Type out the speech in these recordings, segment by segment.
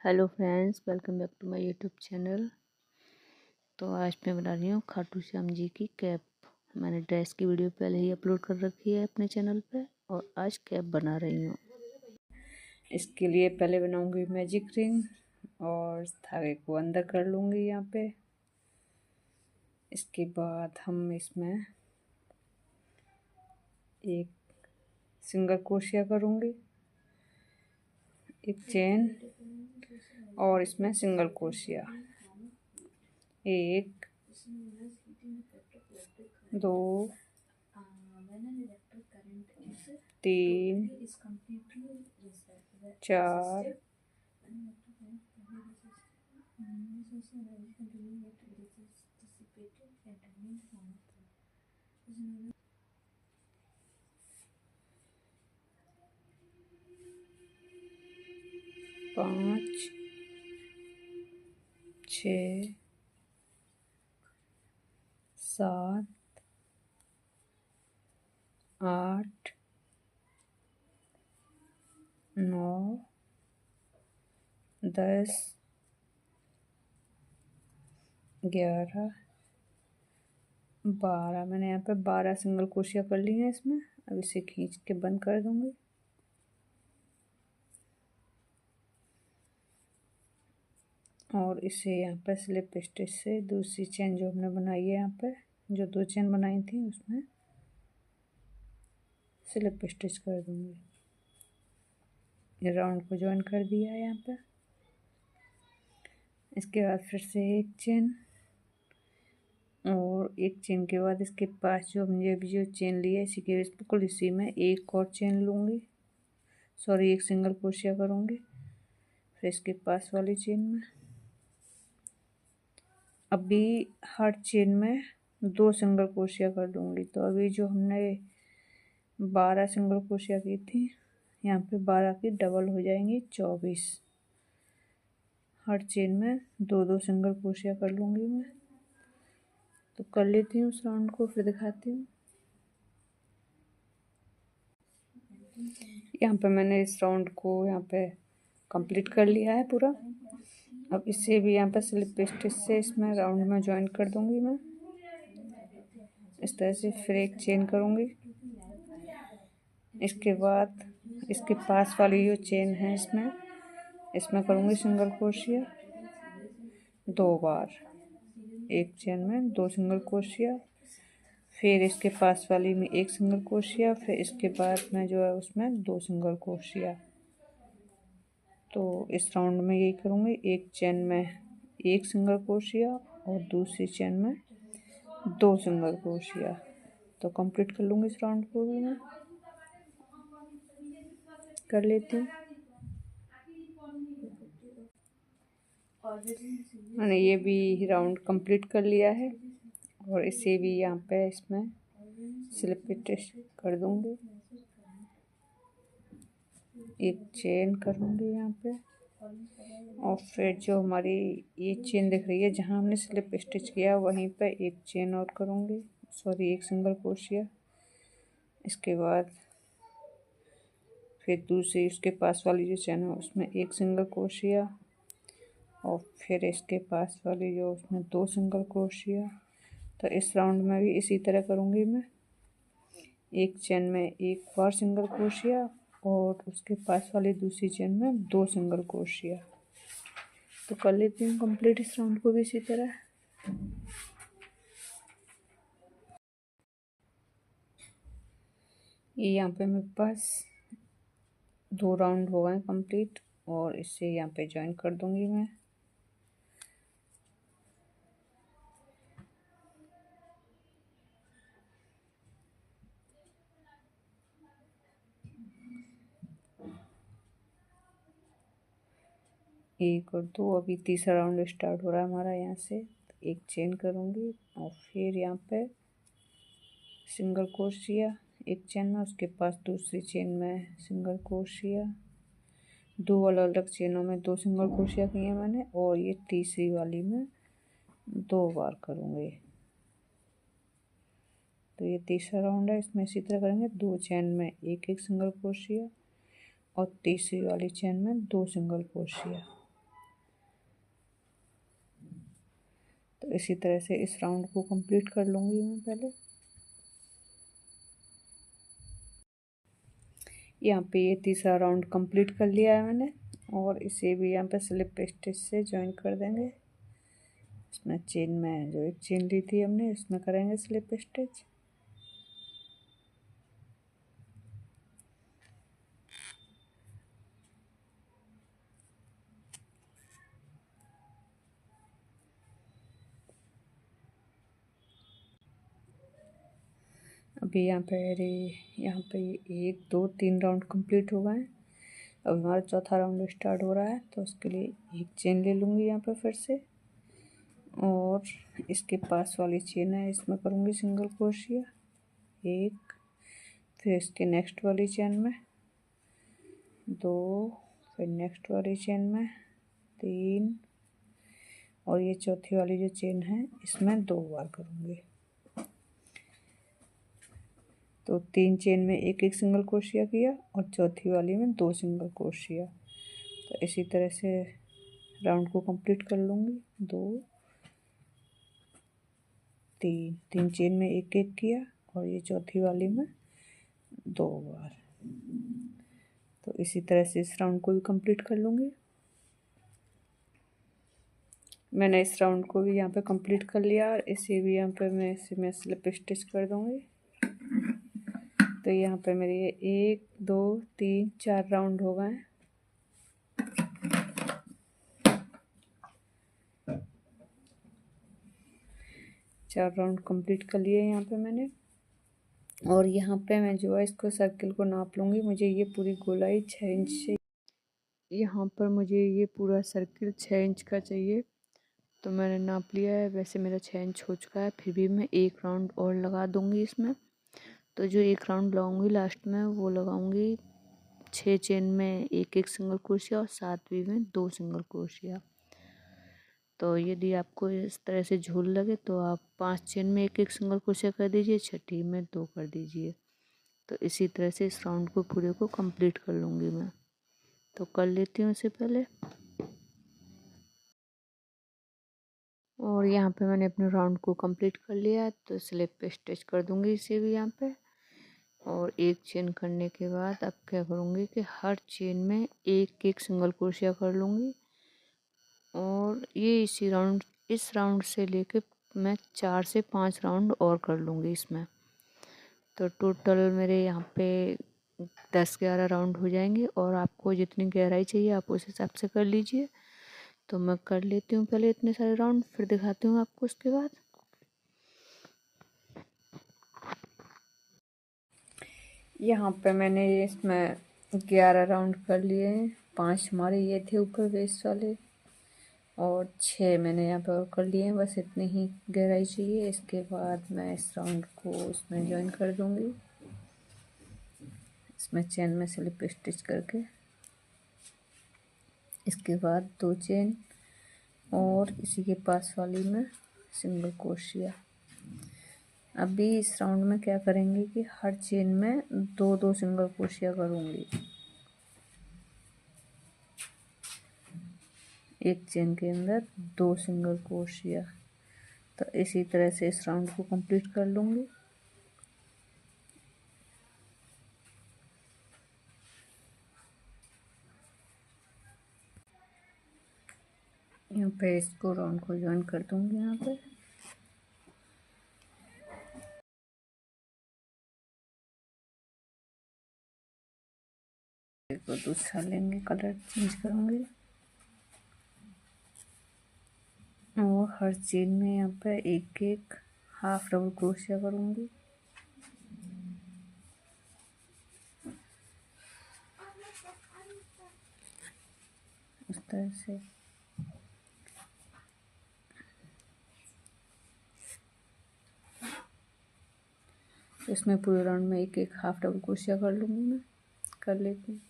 Hello friends, welcome back to my YouTube channel. तो आज मैं बना रही हूँ खाटू श्याम जी की कैप। मैंने ड्रेस की वीडियो पहले ही अपलोड कर रखी है अपने चैनल पे और आज कैप बना रही हूँ। इसके लिए पहले बनाऊंगी मैजिक रिंग और धागे को अंदर कर लूँगी यहाँ पे। इसके बाद हम इसमें एक सिंगल क्रोशिया करूँगी, एक चेन और इसमें सिंगल क्रोशिया, 1 2 3 4 5 6 7 8 9 10 11 12। मैंने यहाँ पे 12 सिंगल क्रोशिया कर ली है इसमें। अब इसे खींच के बंद कर दूंगी। और इसे यहाँ पे स्लिप स्टिच से दूसरी चेन जो हमने बनाई है, यहाँ पे जो 2 चेन बनाई थी उसमें स्लिप स्टिच कर दूंगी। ये राउंड को ज्वाइन कर दिया है यहाँ पे। इसके बाद फिर से एक चेन और एक चेन के बाद इसके पास जो हमने अभी जो चेन ली है इसी के बिल्कुल इसी में एक और चेन लूँगी, सॉरी एक सिंगल क्रोशिया करूँगी। फिर इसके पास वाली चेन में अभी हर चेन में 2 सिंगल क्रोशिया कर दूँगी। तो अभी जो हमने 12 सिंगल क्रोशिया की थी, यहाँ पे 12 की डबल हो जाएंगी 24। हर चेन में 2 सिंगल क्रोशिया कर लूँगी मैं। तो कर लेती हूँ उस राउंड को, फिर दिखाती हूँ। यहाँ पे मैंने इस राउंड को यहाँ पे कंप्लीट कर लिया है पूरा। अब इसे भी यहाँ पे स्लिप स्टिच से इसमें राउंड में ज्वाइन कर दूँगी मैं इस तरह से। फिर एक चेन करूँगी। इसके बाद इसके पास वाली जो चेन है इसमें करूँगी सिंगल क्रोशिया 2 बार। एक चेन में 2 सिंगल क्रोशिया, फिर इसके पास वाली में 1 सिंगल क्रोशिया, फिर इसके बाद में जो है उसमें 2 सिंगल क्रोशिया। तो इस राउंड में यही करूँगी। एक चेन में 1 सिंगल क्रोशिया और दूसरी चेन में 2 सिंगल क्रोशिया। तो कंप्लीट कर लूँगी इस राउंड को भी मैं। कर लेती हूँ। मैंने ये भी राउंड कंप्लीट कर लिया है और इसे भी यहाँ पे इसमें स्लिप स्टिच कर दूँगी। एक चेन करूँगी यहाँ पे और फिर जो हमारी ये चेन दिख रही है जहाँ हमने स्लिप स्टिच किया वहीं पे एक चेन और करूँगी, सॉरी एक सिंगल क्रोशिया। इसके बाद फिर दूसरी उसके पास वाली जो चेन है उसमें 1 सिंगल क्रोशिया और फिर इसके पास वाली जो उसमें 2 सिंगल क्रोशिया। तो इस राउंड में भी इसी तरह करूँगी मैं। एक चेन में 1 बार सिंगल क्रोशिया और उसके पास वाली दूसरी चेन में 2 सिंगल क्रोशिया। तो कर लेती हूँ कंप्लीट इस राउंड को भी इसी तरह। ये यहाँ पे मेरे पास 2 राउंड हो गए कंप्लीट और इसे यहाँ पे ज्वाइन कर दूंगी मैं। एक और 2, अभी तीसरा राउंड स्टार्ट हो रहा है हमारा। यहाँ से एक चेन करूँगी और फिर यहाँ पे सिंगल क्रोशिया एक चेन में, उसके पास दूसरी चेन में सिंगल क्रोशिया। 2 अलग अलग चेनों में 2 सिंगल क्रोशिया किए हैं मैंने और ये तीसरी वाली में 2 बार करूँगी। तो ये तीसरा राउंड है, इसमें इसी तरह करेंगे। 2 चेन में 1 सिंगल क्रोशिया और तीसरी वाली चेन में 2 सिंगल क्रोशिया। तो इसी तरह से इस राउंड को कंप्लीट कर लूँगी मैं पहले। यहाँ पे ये तीसरा राउंड कंप्लीट कर लिया है मैंने, और इसे भी यहाँ पे स्लिप स्टिच से ज्वाइन कर देंगे। इसमें चेन में जो एक चेन ली थी हमने, इसमें करेंगे स्लिप स्टिच। अभी यहाँ पे 1 2 3 राउंड कंप्लीट हो गए हैं। अब हमारा चौथा राउंड स्टार्ट हो रहा है, तो उसके लिए एक चेन ले लूँगी यहाँ पे फिर से, और इसके पास वाली चेन है इसमें करूँगी सिंगल क्रोशिया 1, फिर इसके नेक्स्ट वाली चेन में 2, फिर नेक्स्ट वाली चेन में 3, और ये चौथी वाली जो चेन है इसमें 2 बार करूँगी। तो 3 चेन में एक एक सिंगल क्रोशिया किया, और चौथी वाली में 2 सिंगल क्रोशिया। तो इसी तरह से राउंड को कंप्लीट कर लूँगी। 2 3 चेन में एक एक किया, और ये चौथी वाली में 2 बार। तो इसी तरह से इस राउंड को भी कंप्लीट कर लूँगी। मैंने इस राउंड को भी यहाँ पे कंप्लीट कर लिया, और इसे भी यहाँ पे मैं स्लिप स्टिच कर दूँगी। तो यहाँ पे मेरे 1 2 3 4 राउंड हो गए हैं। चार राउंड कंप्लीट कर लिए यहाँ पे मैंने, और यहाँ पे मैं जो है इसको सर्किल को नाप लूँगी। मुझे ये पूरी गोलाई 6 इंच से, यहाँ पर मुझे ये पूरा सर्किल 6 इंच का चाहिए। तो मैंने नाप लिया है, वैसे मेरा 6 इंच हो चुका है, फिर भी मैं एक राउंड और लगा दूँगी इसमें। तो जो एक राउंड लगाऊँगी लास्ट में, वो लगाऊँगी 6 चेन में एक एक सिंगल क्रोशिया, और 7वीं में 2 सिंगल क्रोशिया। तो यदि आपको इस तरह से झूल लगे तो आप 5 चेन में एक एक सिंगल क्रोशिया कर दीजिए, छठी में 2 कर दीजिए। तो इसी तरह से इस राउंड को पूरे को कंप्लीट कर लूँगी मैं। तो कर लेती हूँ इसे पहले। और यहाँ पे मैंने अपने राउंड को कंप्लीट कर लिया है, तो स्लिप पे स्टिच कर दूँगी इसे भी यहाँ पे। और एक चेन करने के बाद अब क्या करूँगी कि हर चेन में एक एक सिंगल क्रोशिया कर लूँगी, और ये इस राउंड से लेके मैं 4 से 5 राउंड और कर लूँगी इसमें। तो टोटल मेरे यहाँ पे 10-11 राउंड हो जाएंगे, और आपको जितनी गहराई चाहिए आप उस हिसाब से कर लीजिए। तो मैं कर लेती हूँ पहले इतने सारे राउंड, फिर दिखाती हूँ आपको उसके बाद। यहाँ पे मैंने इसमें 11 राउंड कर लिए हैं। 5 हमारे ये थे ऊपर बेस वाले, और 6 मैंने यहाँ पे और कर लिए हैं। बस इतनी ही गहराई चाहिए। इसके बाद मैं इस राउंड को इसमें ज्वाइन कर दूँगी, इसमें चेन में स्लिप स्टिच करके। इसके बाद 2 चेन, और इसी के पास वाली में सिंगल क्रोशिया। अभी इस राउंड में क्या करेंगे कि हर चेन में 2-2 सिंगल क्रोशिया करूँगी, एक चेन के अंदर 2 सिंगल क्रोशिया। तो इसी तरह से इस राउंड को कंप्लीट कर लूँगी। यहाँ पे इसको राउंड को ज्वाइन कर दूँगी यहाँ पे। देखो दूसरा लेंगे, कलर चेंज करूँगी, और हर चेन में यहाँ पे एक एक हाफ डबल क्रोशिया करूँगी। इस तरह से इसमें पूरे राउंड में एक एक हाफ डबल क्रोशिया कर लूँगी मैं। कर लेती हूँ।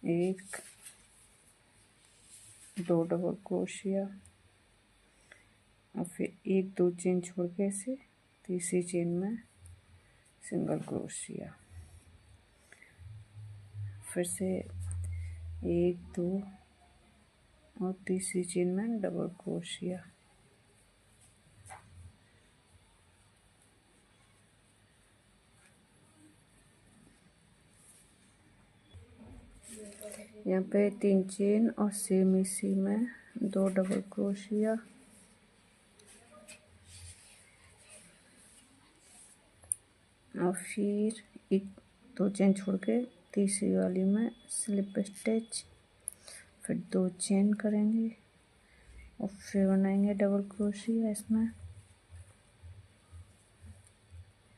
एक, 2 डबल क्रोशिया, और फिर 1-2 चेन छोड़ के ऐसे तीसरी चेन में सिंगल क्रोशिया। फिर से 1 2 और तीसरी चेन में डबल क्रोशिया। यहाँ पे 3 चेन और सेम इसी में 2 डबल क्रोशिया। और फिर एक 2 चेन छोड़ के तीसरी वाली में स्लिप स्टिच, फिर 2 चेन करेंगे और फिर बनाएंगे डबल क्रोशिया। इसमें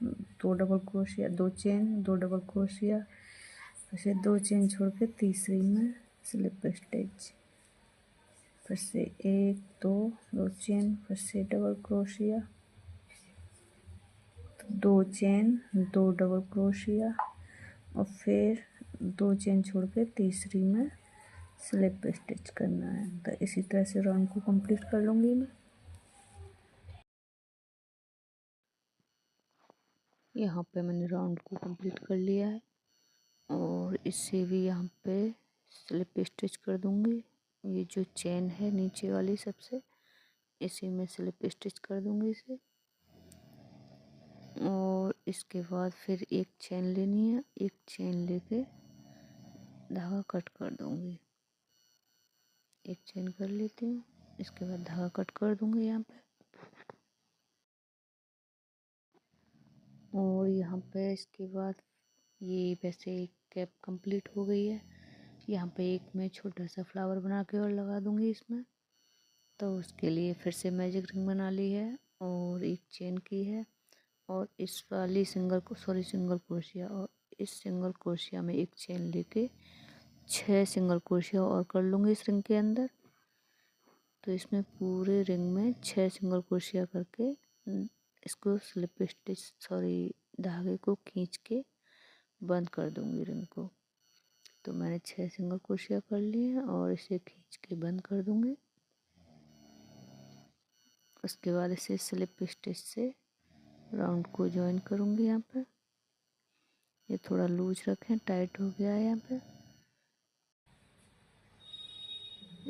2 double crochet, 2 chain, 2 double crochet, फिर 2 चेन छोड़ के तीसरी में स्लिप स्टिच, फिर से 1 2 2 चेन, फिर से double crochet, 2 chain, 2 double crochet और फिर 2 चेन छोड़ के तीसरी में स्लिप स्टिच करना है। तो इसी तरह से राउंड को कंप्लीट कर लूँगी मैं। यहाँ पे मैंने राउंड को कंप्लीट कर लिया है और इससे भी यहाँ पे स्लिप स्टिच कर दूँगी। ये जो चेन है नीचे वाली सबसे, इसी में स्लिप स्टिच कर दूँगी इसे। और इसके बाद फिर एक चेन लेनी है, एक चेन लेके धागा कट कर दूँगी। एक चेन कर लेती हूँ, इसके बाद धागा कट कर दूँगी यहाँ पे। और यहाँ पे इसके बाद ये वैसे एक कैप कंप्लीट हो गई है। यहाँ पे एक मैं छोटा सा फ्लावर बना के और लगा दूँगी इसमें। तो उसके लिए फिर से मैजिक रिंग बना ली है और एक चेन की है और इस वाली सिंगल क्रोशिया, और इस सिंगल क्रोशिया में एक चेन लेके 6 सिंगल क्रोशिया और कर लूँगी इस रिंग के अंदर। तो इसमें पूरे रिंग में 6 सिंगल क्रोशिया करके इसको स्लिप स्टिच धागे को खींच के बंद कर दूँगी रिंग को। तो मैंने 6 सिंगल क्रोशिया कर लिए हैं और इसे खींच के बंद कर दूँगी। उसके बाद इसे स्लिप स्टिच से राउंड को जॉइन करूँगी। यहाँ पे ये थोड़ा लूज रखें, टाइट हो गया है यहाँ पे।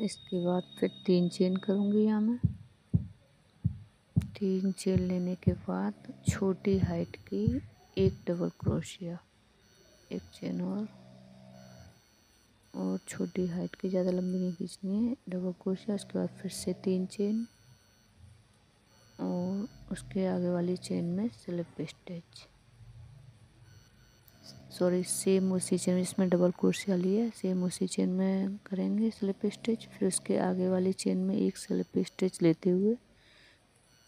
इसके बाद फिर 3 चेन करूँगी यहाँ में। 3 चेन लेने के बाद छोटी हाइट की एक डबल क्रोशिया, एक चेन और छोटी हाइट की, ज़्यादा लंबी नहीं खींचनी है, डबल क्रोशिया। उसके बाद फिर से 3 चेन और उसके आगे वाली चेन में स्लिप स्टिच, सेम उसी चेन इसमें डबल क्रोशिया लिया, सेम उसी चेन में करेंगे स्लिप स्टिच। फिर उसके आगे वाली चेन में एक स्लिप स्टिच लेते हुए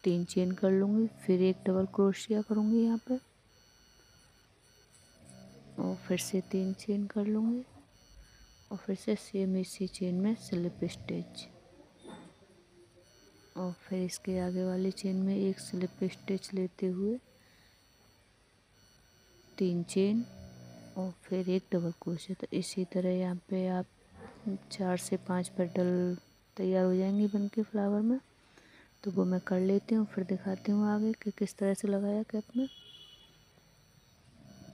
3 चेन कर लूँगी, फिर एक डबल क्रोशिया करूँगी यहाँ पे और फिर से 3 चेन कर लूँगी और फिर से सेम इसी चेन में स्लिप स्टिच और फिर इसके आगे वाली चेन में एक स्लिप स्टिच लेते हुए 3 चेन और फिर एक डबल क्रोशिया। तो इसी तरह यहाँ पे आप 4 से 5 पेटल तैयार हो जाएंगी बनके फ्लावर में। तो वो मैं कर लेती हूँ, फिर दिखाती हूँ आगे कि किस तरह से लगाया कैप में।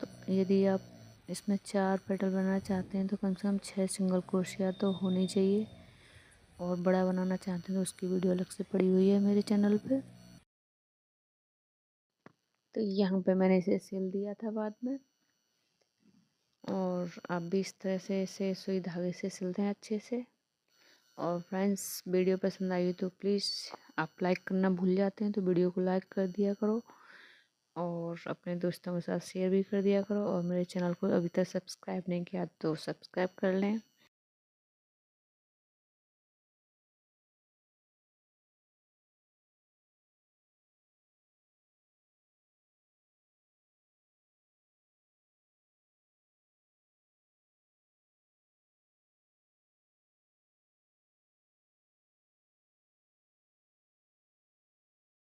तो यदि आप इसमें 4 पेटल बनाना चाहते हैं तो कम से कम 6 सिंगल क्रोशिया तो होनी चाहिए, और बड़ा बनाना चाहते हैं तो उसकी वीडियो अलग से पड़ी हुई है मेरे चैनल पे। तो यहाँ पे मैंने इसे सिल दिया था बाद में, और आप भी इस तरह से इसे सुई धागे से सिलते हैं अच्छे से। और फ्रेंड्स, वीडियो पसंद आई तो प्लीज़, आप लाइक करना भूल जाते हैं तो वीडियो को लाइक कर दिया करो और अपने दोस्तों के साथ शेयर भी कर दिया करो। और मेरे चैनल को अभी तक सब्सक्राइब नहीं किया तो सब्सक्राइब कर लें।